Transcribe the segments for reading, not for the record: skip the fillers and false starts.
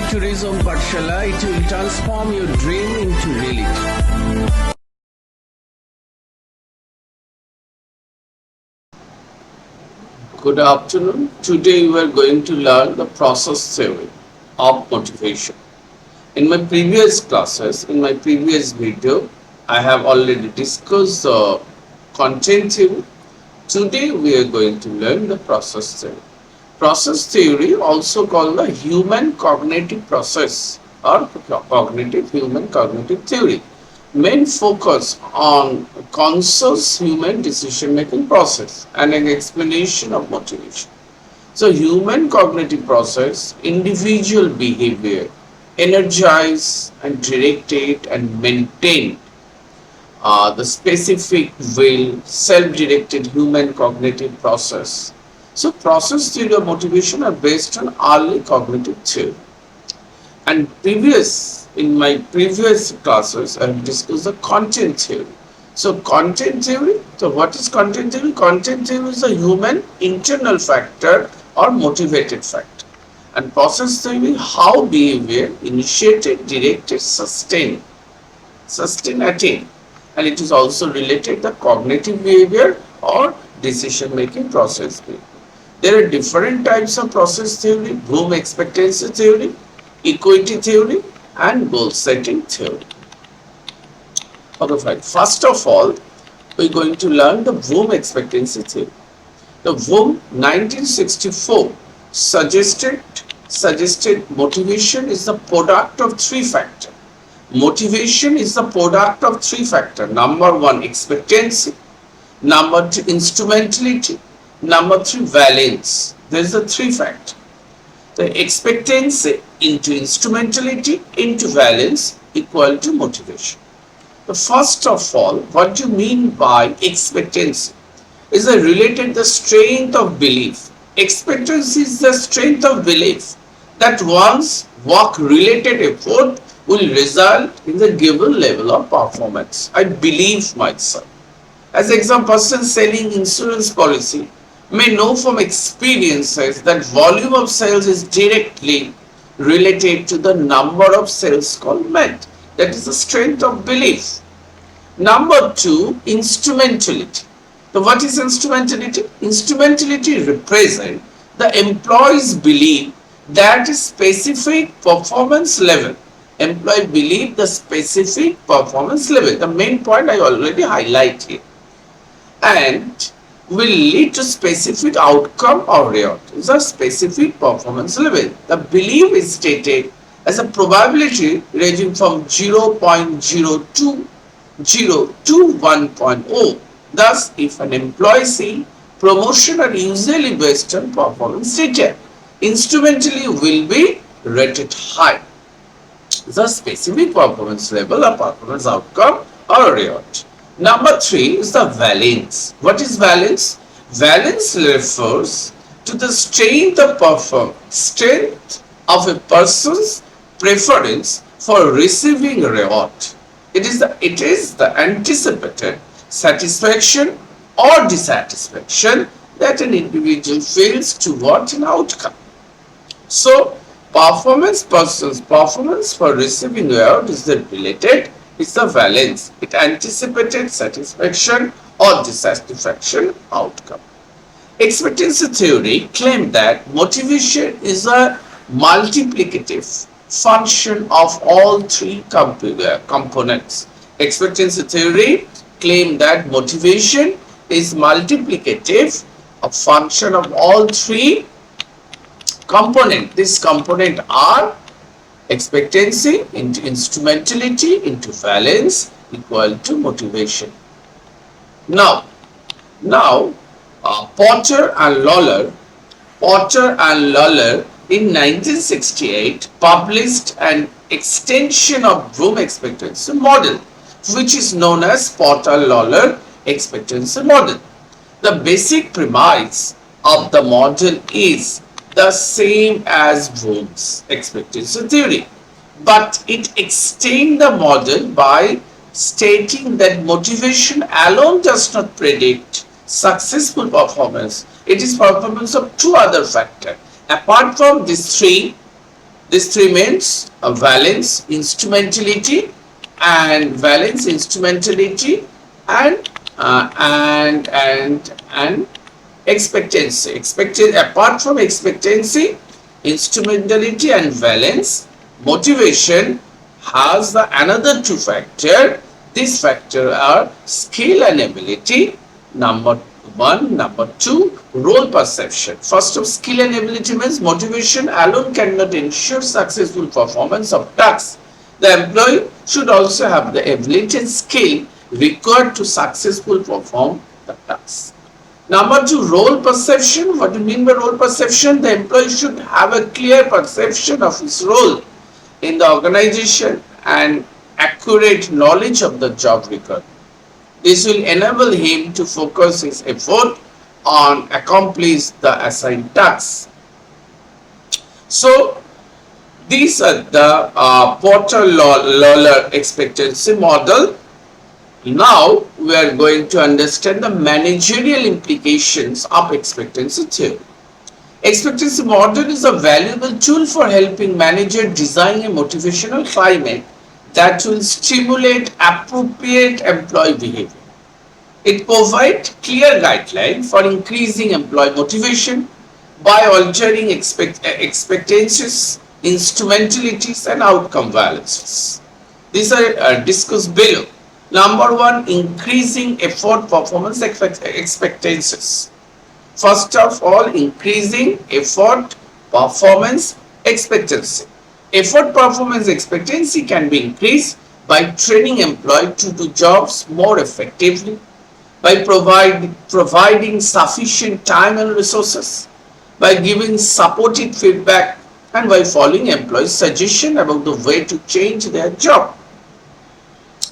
today's Om Pathshala. It will transform your dream into reality. Good afternoon. Today we are going to learn the process theory of motivation. In my previous classes, in my previous video, I have already discussed the content theory. Today we are going to learn the process theory. Process theory, also called the human cognitive process or human cognitive theory, main focus on conscious human decision making process and an explanation of motivation. So human cognitive process, individual behavior, energize and directed and maintain the specific will, self-directed human cognitive process. So process theory of motivation are based on early cognitive theory. And in my previous classes, I have discussed the content theory. So content theory, so what is content theory? Content theory is a human internal factor or motivated factor. And process theory, how behavior initiated, directed, sustained, attain. And it is also related to cognitive behavior or decision making process behavior. There are different types of process theory: Vroom expectancy theory, equity theory, and goal setting theory. Okay, fine. First of all, we're going to learn the Vroom expectancy theory. The Vroom 1964 suggested motivation is the product of three factors. Motivation is the product of three factors. Number one, expectancy. Number two, instrumentality. Number three, valence. There is the three factor. The expectancy into instrumentality into valence equal to motivation. The first of all, what do you mean by expectancy? Is related the strength of belief. Expectancy is the strength of belief that one's work related effort will result in the given level of performance. I believe myself. As example, person selling insurance policy may know from experiences that volume of sales is directly related to the number of sales call made. That is the strength of belief. Number two, instrumentality. So what is instrumentality? Instrumentality represents the employee's belief that a specific performance level. Employee believe the specific performance level. The main point I already highlighted. And will lead to specific outcome or reward. It's a specific performance level. The belief is stated as a probability ranging from 0.020 to 1.0. Thus, if an employee see promotion are usually based on performance data, instrumentally will be rated high. The specific performance level or performance outcome or reward. Number three is the valence. What is valence? Valence refers to the strength of a person's preference for receiving a reward. It is the anticipated satisfaction or dissatisfaction that an individual feels toward an outcome. So, person's performance for receiving reward is related. It's the valence. It anticipated satisfaction or dissatisfaction outcome. Expectancy theory claimed that motivation is a multiplicative function of all three components. Expectancy theory claimed that motivation is multiplicative, a function of all three components. These components are expectancy into instrumentality into valence equal to motivation. Now, Potter and Lawler in 1968 published an extension of Vroom expectancy model, which is known as Potter-Lawler expectancy model. The basic premise of the model is the same as Vroom's expectancy theory, but it extends the model by stating that motivation alone does not predict successful performance. It is performance of two other factors. Apart from these three, These three means valence, instrumentality, and expectancy. Apart from expectancy, instrumentality and valence, motivation has the another two factor. These factors are skill and ability. Number one, number two, role perception. First of skill and ability means motivation alone cannot ensure successful performance of tasks. The employee should also have the ability and skill required to successfully perform the task. Number two, role perception. What do you mean by role perception? The employee should have a clear perception of his role in the organization and accurate knowledge of the job required. This will enable him to focus his effort on accomplish the assigned tasks. So these are the Porter-Lawler expectancy model. Now we are going to understand the managerial implications of expectancy theory. Expectancy model is a valuable tool for helping managers design a motivational climate that will stimulate appropriate employee behavior. It provides clear guidelines for increasing employee motivation by altering expectancies, instrumentalities, and outcome balances. These are discussed below. Number one, increasing effort performance expectancies. First of all, increasing effort performance expectancy. Effort performance expectancy can be increased by training employees to do jobs more effectively, by providing sufficient time and resources, by giving supportive feedback, and by following employees' suggestion about the way to change their job.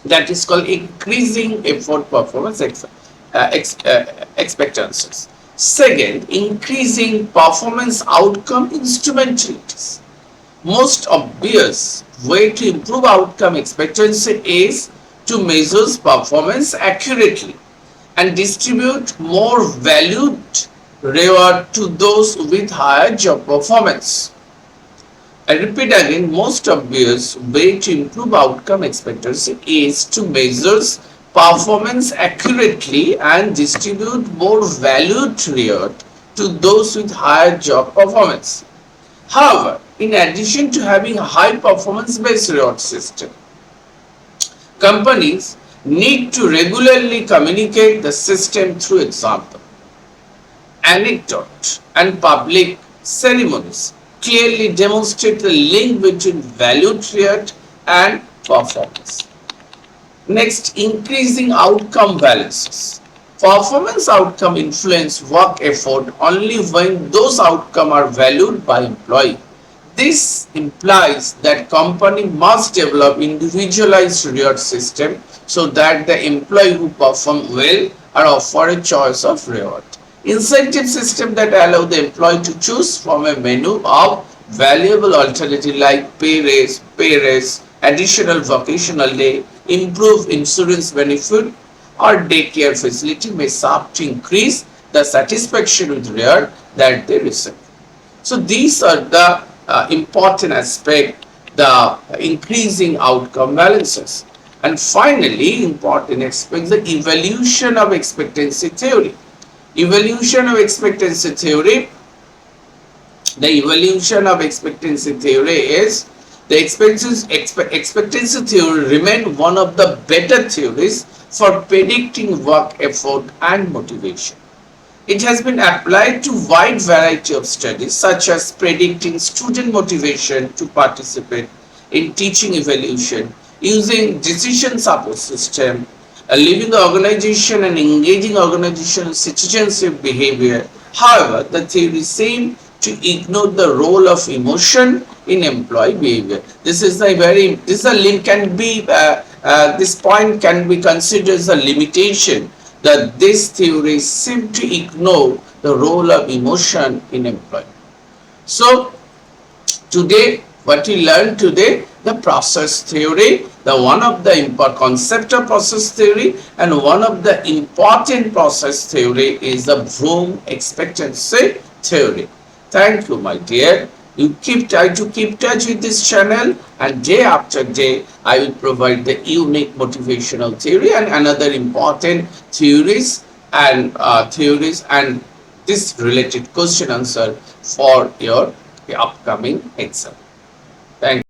That is called increasing effort performance expectancies. Second, increasing performance outcome instrumentalities. Most obvious way to improve outcome expectancy is to measure performance accurately and distribute more valued reward to those with higher job performance. I repeat again, most obvious way to improve outcome expectancy is to measure performance accurately and distribute more valued reward to those with higher job performance. However, in addition to having a high performance based reward system, companies need to regularly communicate the system through example, anecdote, and public ceremonies clearly demonstrate the link between valued reward and performance. Next, increasing outcome balances. Performance outcome influence work effort only when those outcomes are valued by employee. This implies that company must develop individualized reward system so that the employee who perform well are offered a choice of reward. Incentive system that allow the employee to choose from a menu of valuable alternative like pay raise, additional vocational day, improved insurance benefit, or daycare facility may serve to increase the satisfaction with reward that they receive. So these are the important aspect, the increasing outcome balances. And finally, important aspect, the evolution of expectancy theory. Evolution of expectancy theory. The evolution of expectancy theory is the expectancy theory remain one of the better theories for predicting work effort and motivation. It has been applied to a wide variety of studies such as predicting student motivation to participate in teaching evaluation, using decision support system, leaving the organization and engaging organizational citizenship behavior. However, the theory seems to ignore the role of emotion in employee behavior. This point can be considered as a limitation, that this theory seems to ignore the role of emotion in employee. So today, what we learned today, the process theory, the one of the concept of process theory, and one of the important process theory is the Vroom expectancy theory. Thank you, my dear. You try to keep touch with this channel, and day after day I will provide the unique motivational theory and another important theories and this related question answer for your upcoming exam. Thank you.